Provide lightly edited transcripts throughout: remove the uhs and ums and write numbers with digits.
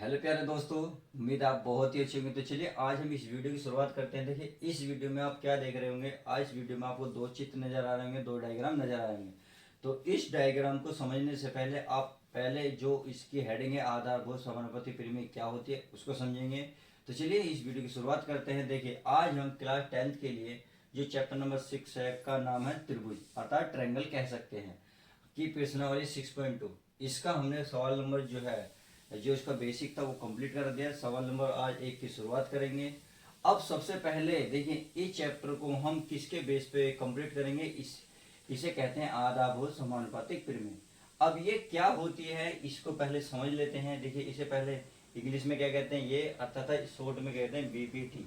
Hello प्यारे दोस्तों, उम्मीद आप बहुत ही अच्छे होंगे। तो चलिए आज हम इस वीडियो की शुरुआत करते हैं। देखिए इस वीडियो में आप क्या देख रहे होंगे। आज इस वीडियो में आपको दो चित्र नजर आ रहे होंगे, दो डायग्राम नजर आ रहे होंगे। तो इस डायग्राम को समझने से पहले आप पहले जो इसकी हेडिंग है आधारभूत समानुपाती परिमेय क्या होती है उसको समझेंगे। तो चलिए इस वीडियो की शुरुआत करते हैं। देखिए आज हम क्लास 10th के लिए जो चैप्टर नंबर 6 है का नाम है त्रिभुज अर्थात ट्रायंगल कह सकते हैं कि प्रश्नावली 6.2। इसका हमने सवाल नंबर जो है जो इसका बेसिक था वो कंप्लीट कर दिया। सवाल नंबर आज 1 की शुरुआत करेंगे। अब सबसे पहले देखिए इस चैप्टर को हम किसके बेस पे कंप्लीट करेंगे। इसे कहते हैं आधारभूत समानुपातिक परिमेय। अब ये क्या होती है इसको पहले समझ लेते हैं। देखिए इसे पहले इंग्लिश में क्या कहते हैं, ये अर्थात शॉर्ट में कहते हैं बीपीटी।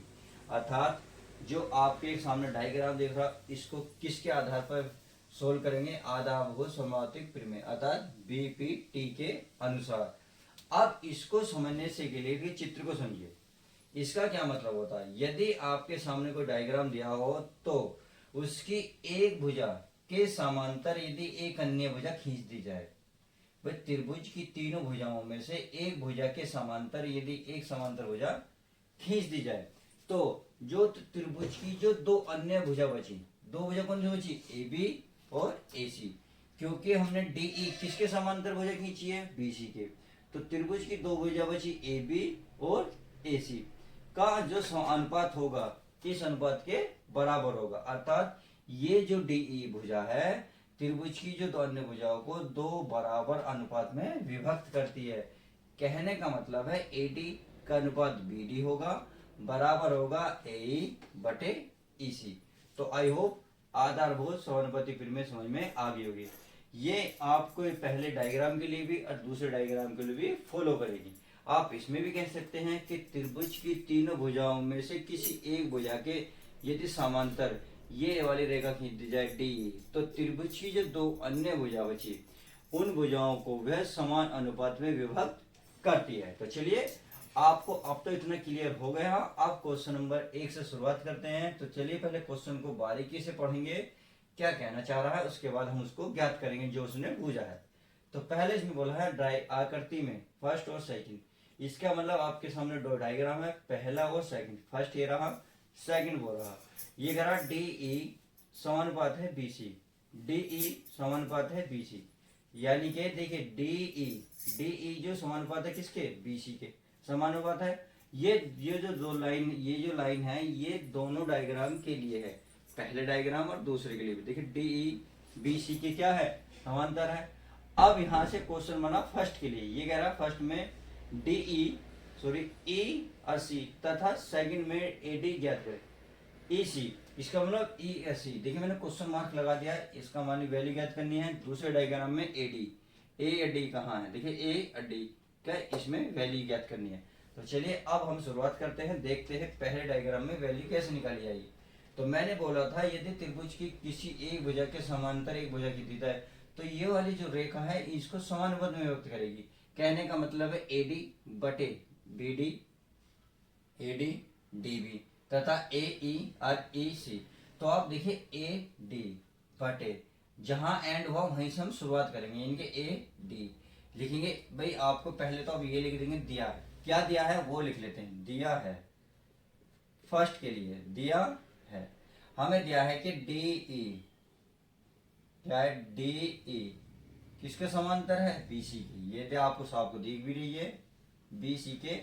अर्थात जो आपके सामने डायग्राम देख रहा इसको किसके आधार पर सोल्व करेंगे, आधारभूत समानुपातिक परिमेय अर्थात बीपीटी के अनुसार। अब इसको समझने से के लिए भी चित्र को समझिए। इसका क्या मतलब होता है, यदि आपके सामने कोई डायग्राम दिया हो तो उसकी एक भुजा के समांतर यदि एक अन्य भुजा खींच दी जाए। भाई त्रिभुज की तीनों भुजाओं में से एक भुजा के समांतर यदि एक समांतर भुजा खींच दी जाए तो जो त्रिभुज की जो दो अन्य भुजा बची, दो भुजा कौन सी बची, ए बी और ए सी। क्योंकि हमने डी ई किसके समांतर भुजा खींची है, बी सी के। तो त्रिभुज की दो भुजा बची ए बी और ए सी का जो अनुपात होगा किस अनुपात के बराबर होगा। अर्थात ये जो डी ई भुजा है त्रिभुज की जो दो अन्य भुजाओं को दो बराबर अनुपात में विभक्त करती है। कहने का मतलब है एडी का अनुपात बीडी होगा बराबर होगा ए बटे ईसी। तो आई होप आधारभूत समानुपाती परिमेय समझ में आ गई होगी। ये आपको पहले डायग्राम के लिए भी और दूसरे डायग्राम के लिए भी फॉलो करेगी। आप इसमें भी कह सकते हैं कि त्रिभुज की तीनों भुजाओं में से किसी एक भुजा के यदि समांतर ये वाली रेखा खींच दी जाए डी, तो त्रिभुज की जो दो अन्य भुजा बची उन भुजाओं को वह समान अनुपात में विभक्त करती है। तो चलिए आपको अब तो इतना क्लियर हो गया। अब क्वेश्चन नंबर 1 से शुरुआत करते हैं। तो चलिए पहले क्वेश्चन को बारीकी से पढ़ेंगे, क्या कहना चाह रहा है, उसके बाद हम उसको ज्ञात करेंगे जो उसने पूछा है। तो पहले इसमें बोला है ड्राई आकृति में फर्स्ट और सेकंड। इसका मतलब आपके सामने दो डायग्राम है, पहला और सेकंड। फर्स्ट ये रहा, सेकंड वो रहा। ये कह रहा डी ई समानुपात है बी सी, डी ई समानुपात है बी सी। यानी कि देखिए डी ई जो समानुपात है किसके, बी सी के समानुपात है। ये जो दो लाइन, ये जो लाइन है ये दोनों डायग्राम के लिए है, पहले डायग्राम और दूसरे के लिए भी। देखिए डी ई बी सी के क्या है, समांतर है। अब यहां से क्वेश्चन बना फर्स्ट के लिए। ये कह रहा है फर्स्ट में डी ई सॉरी ई और सी तथा सेकंड में ए डी ज्ञात करें ई सी। इसका मतलब ई एस सी। देखिए मैंने क्वेश्चन मार्क लगा दिया, इसका मान वैल्यू ज्ञात करनी है। दूसरे डायग्राम में ए डी, ए डी कहाँ है, देखिए ए डी क्या इसमें वैल्यू ज्ञात करनी है। तो चलिए अब हम शुरुआत करते हैं, देखते हैं पहले डायग्राम में वैल्यू कैसे निकाली जाएगी। तो मैंने बोला था यदि त्रिभुज की किसी एक भुजा के समांतर एक भुजा की थीटा है तो ये वाली जो रेखा है इसको समानुपात में व्यक्त करेगी। कहने का मतलब है एडी बटे B D, A D D B तथा ए ई और ई सी। तो आप देखिए ए डी बटे जहां एंड हुआ वहीं से हम शुरुआत करेंगे, इनके ए डी लिखेंगे। भाई आपको पहले तो अब ये लिख देंगे दिया है, क्या दिया है वो लिख लेते हैं। दिया है फर्स्ट के लिए दिया है, हमें दिया है कि डी ई क्या है, डी ई किसके समांतर है, बीसी की। ये तो आपको साफ को दिख भी रही है, बीसी के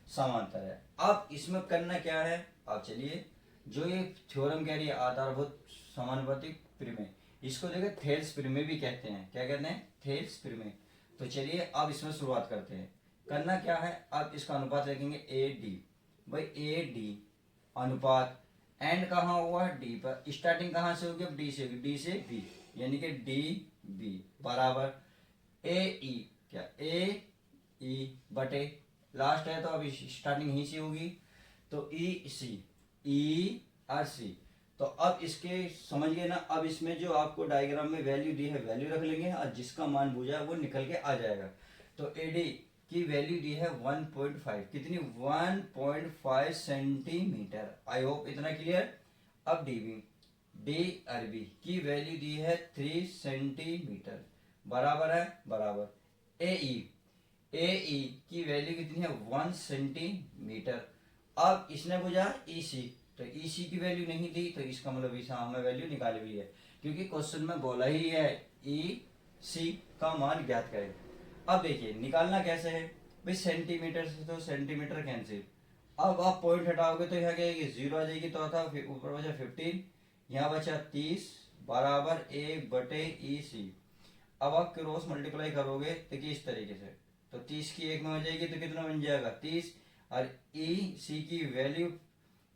समांतर है। अब इसमें करना क्या है, अब चलिए जो ये थ्योरम कह रही है आधारभूत समानुपातिक परिमेय, इसको देखिए थेल्स परिमेय भी कहते हैं। क्या कहते हैं, थेल्स परिमेय। तो चलिए अब इसमें शुरुआत करते हैं। करना क्या है, अब इसका अनुपात रखेंगे ए डी। भाई ए डी अनुपात एंड कहाँ हुआ, डी पर। स्टार्टिंग कहाँ से होगी, डी से होगी, डी से बी यानी कि डी बी बराबर ए ई क्या, ए ई बटे लास्ट है तो अब स्टार्टिंग ही से होगी तो ई सी, ई आर सी। तो अब इसके समझ गए ना। अब इसमें जो आपको डायग्राम में वैल्यू दी है वैल्यू रख लेंगे और जिसका मान पूछा है वो निकल के आ जाएगा। तो एडी की वैल्यू दी है 1.5, कितनी, 1.5 सेंटीमीटर। आई होप इतना क्लियर। अब डीबी, डी अरबी की वैल्यू दी है 3 सेंटीमीटर बराबर है बराबर ए ई, ए ई की वैल्यू कितनी है 1 सेंटीमीटर। अब इसने पूछा ई सी, तो ई सी की वैल्यू नहीं दी, तो इसका मतलब इस हमें वैल्यू निकाली हुई है, क्योंकि क्वेश्चन में बोला ही है ई सी का मान ज्ञात करें। अब देखिए निकालना कैसे है भाई, सेंटीमीटर से तो सेंटीमीटर कैंसिल। अब आप पॉइंट हटाओगे तो यहाँ क्या आएगी, जीरो आ जाएगी, तो था फिर ऊपर बचा 15, यहाँ बचा 30 बराबर 1/E/c। अब आप क्रॉस मल्टीप्लाई करोगे तो इस तरीके से, तो 30 की 1 में हो जाएगी तो कितना बन जाएगा 30, और ई सी की वैल्यू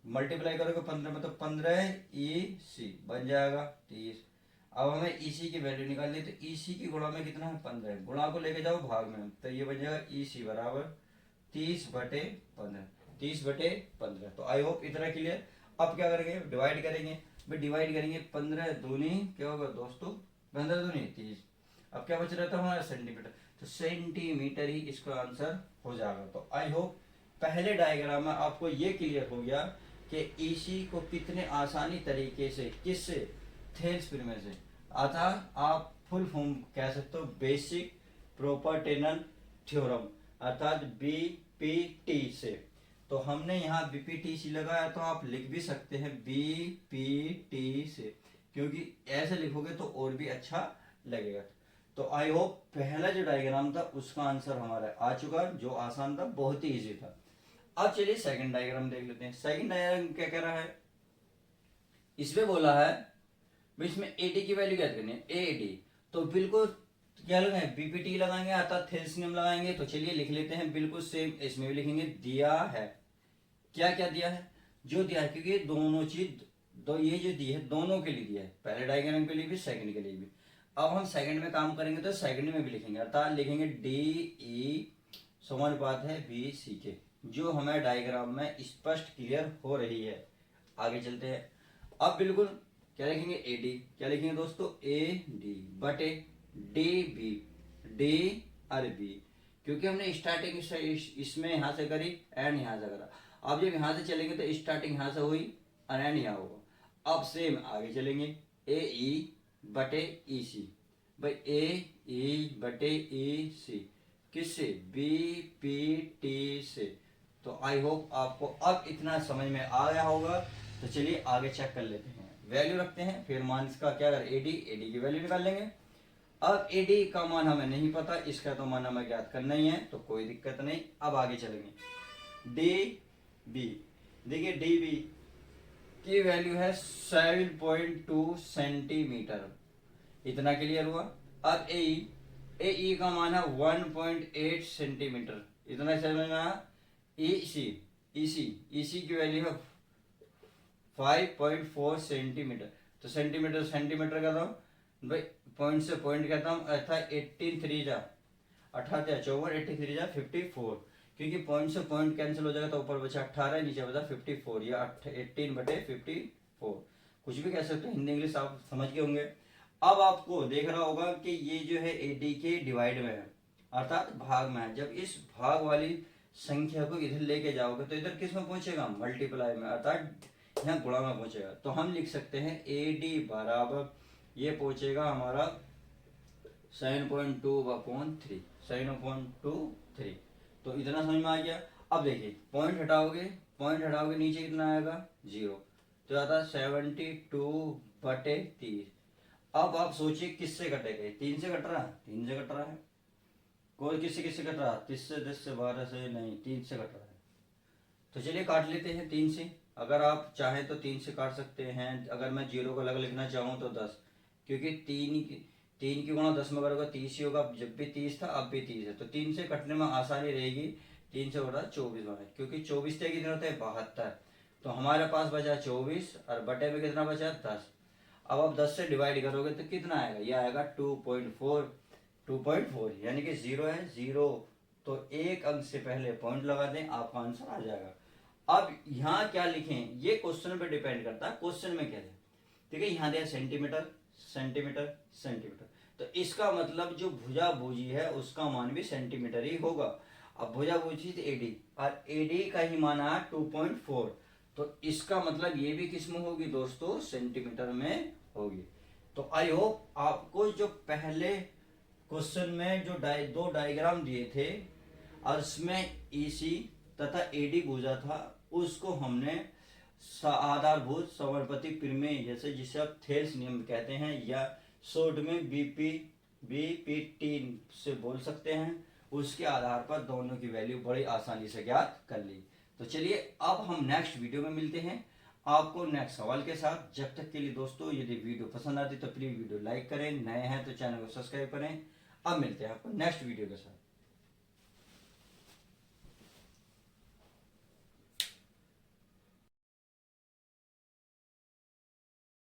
मल्टीप्लाई करोगे 15 में तो 15E/c बन जाएगा 30। अब हमें ईसी की वैल्यू निकालनी है, तो ईसी की गुणा में कितना है 15, गुणा को लेके जाओ भाग में, तो ये बन जाएगा ईसी बराबर 30/15, 30/15। तो आई होप इतना क्लियर। अब क्या करेंगे, डिवाइड करेंगे भाई, डिवाइड करेंगे 15 दूनी क्या होगा दोस्तों, 15 दूनी 30। अब क्या बच रहा था हमारा सेंटीमीटर, तो सेंटीमीटर ही इसका आंसर हो जाएगा। तो आई होप पहले डायग्राम में आपको ये क्लियर हो गया कि ईसी को कितने आसानी तरीके से, किससे, थेल्स प्रमेय से, अर्थात आप फुल फॉर्म कह सकते हो बेसिक प्रोपर्टेनल थ्योरम, अर्थात बीपीटी से। तो हमने यहाँ बीपीटीसी लगाया, तो आप लिख भी सकते हैं बीपीटी से, क्योंकि ऐसे लिखोगे तो और भी अच्छा लगेगा। तो आई होप पहला जो डायग्राम था उसका आंसर हमारा आ चुका, जो आसान था, बहुत ही इजी था। अब चलिए सेकंड डायग्राम देख लेते हैं। सेकंड डायग्राम क्या कह रहा है, इसमें बोला है इसमें एडी की वैल्यू क्या करनी है, एडी, तो बिल्कुल क्या लगाएंगे, बीपीटी लगाएंगे अर्थात थेल्स नियम लगाएंगे। तो चलिए लिख लेते हैं बिल्कुल सेम, इसमें भी लिखेंगे दिया है, क्या क्या दिया है, जो दिया है, क्योंकि दोनों चीज दो ये जो दी है दोनों के लिए दिया है, पहले डायग्राम के लिए भी सेकंड के लिए भी। अब हम सेकंड में काम करेंगे तो सेकंड में भी लिखेंगे, अर्थात लिखेंगे डी ई समानुपात है बी सी के, जो हमें डायग्राम में स्पष्ट क्लियर हो रही है। आगे चलते हैं। अब बिल्कुल क्या लिखेंगे, ए डी, क्या लिखेंगे दोस्तों, ए डी बटे डी बी, डी और बी, क्योंकि हमने स्टार्टिंग इसमें यहां से करी एंड यहां से करा। अब जब यहां से चलेंगे तो स्टार्टिंग यहां से हुई और एंड यहां होगा। अब सेम आगे चलेंगे, ए ई बटे ई सी, भाई ए ई बटे ई सी, किससे, बी पी टी से। तो आई होप आपको अब इतना समझ में आ गया होगा। तो चलिए आगे चेक कर लेते हैं, वैल्यू रखते हैं, फिर मान इसका क्या कर, एडी, एडी की वैल्यू निकाल लेंगे। अब एडी का मान हमें नहीं पता, इसका तो मान हमें ज्ञात करना ही है, तो कोई दिक्कत नहीं। अब आगे चलेंगे, डी बी, देखिए डी बी की वैल्यू है 7.2 सेंटीमीटर, इतना क्लियर हुआ। अब ए ई का मान है 1.8 सेंटीमीटर, इतना समझ में आया। ई सी की वैल्यू है 5.4 सेंटीमीटर, तो सेंटीमीटर सेंटीमीटर का तो भाई पॉइंट से पॉइंट कहता हूँ, अर्थात 18 3 जा 18 54, 83 जा 54, क्योंकि पॉइंट से पॉइंट कैंसिल हो जाएगा, तो ऊपर बचा 18, नीचे बचा 54, या 18/54, कुछ भी कह सकते हो, हिंदी इंग्लिश आप समझ के होंगे। अब आपको देख रहा होगा कि ये जो है एडी के डिवाइड में है, अर्थात भाग में है। जब इस भाग वाली संख्या को इधर लेके जाओगे तो इधर किस में पहुंचेगा, मल्टीप्लाई में, अर्थात यहाँ गुणा में पहुंचेगा। तो हम लिख सकते हैं ए डी बराबर ये पहुंचेगा हमारा 7.2/3, 7/2 तो इतना समझ में आ गया। अब देखिए पॉइंट हटाओगे नीचे कितना आएगा 0, तो आता 72/30। अब आप सोचिए किससे कटेगा, 3 से कट रहा है, 3 से कट रहा है, कोई किससे कट रहा है, 30 से 10 से 12 से नहीं, 3 से कट रहा है। तो चलिए काट लेते हैं 3 से, अगर आप चाहें तो 3 से काट सकते हैं, अगर मैं 0 को अलग लिखना चाहूँ तो 10, क्योंकि 3 की गुणा 10 में करोगे 30 ही होगा, जब भी 30 था अब भी 30 है, तो 3 से कटने में आसानी रहेगी। 3 से बटा 24 बने, क्योंकि 24 से कितने होते हैं 72, तो हमारे पास बचा 24 और बटे में कितना बचा 10। अब आप 10 से डिवाइड करोगे तो कितना आएगा, यह आएगा 2.4, यानी कि 0 है 0, तो एक अंक से पहले पॉइंट लगा दें, आपका आंसर आ जाएगा। अब यहाँ क्या लिखें, ये क्वेश्चन पे डिपेंड करता है, क्वेश्चन में क्या है, ठीक है, यहाँ दिया सेंटीमीटर सेंटीमीटर सेंटीमीटर, तो इसका मतलब जो भुजा भुजी है उसका मान भी सेंटीमीटर ही होगा। अब भुजा भुजी एडी, और एडी का ही मान है 2.4, तो इसका मतलब ये भी किस में होगी दोस्तों, सेंटीमीटर में होगी। तो आई होप आपको जो पहले क्वेश्चन में जो दो डायग्राम दिए थे और उसमें ईसी तथा एडी भुजा था, उसको हमने आधारभूत समानुपाती प्रमेय, जैसे जिसे आप थेल्स नियम कहते हैं या शॉर्ट में बीपीटी से बोल सकते हैं, उसके आधार पर दोनों की वैल्यू बड़ी आसानी से ज्ञात कर ली। तो चलिए अब हम नेक्स्ट वीडियो में मिलते हैं आपको नेक्स्ट सवाल के साथ। जब तक के लिए दोस्तों, यदि वीडियो पसंद आती तो प्लीज वीडियो लाइक करें, नए हैं तो चैनल को सब्सक्राइब करें। अब मिलते हैं आपको नेक्स्ट वीडियो के साथ।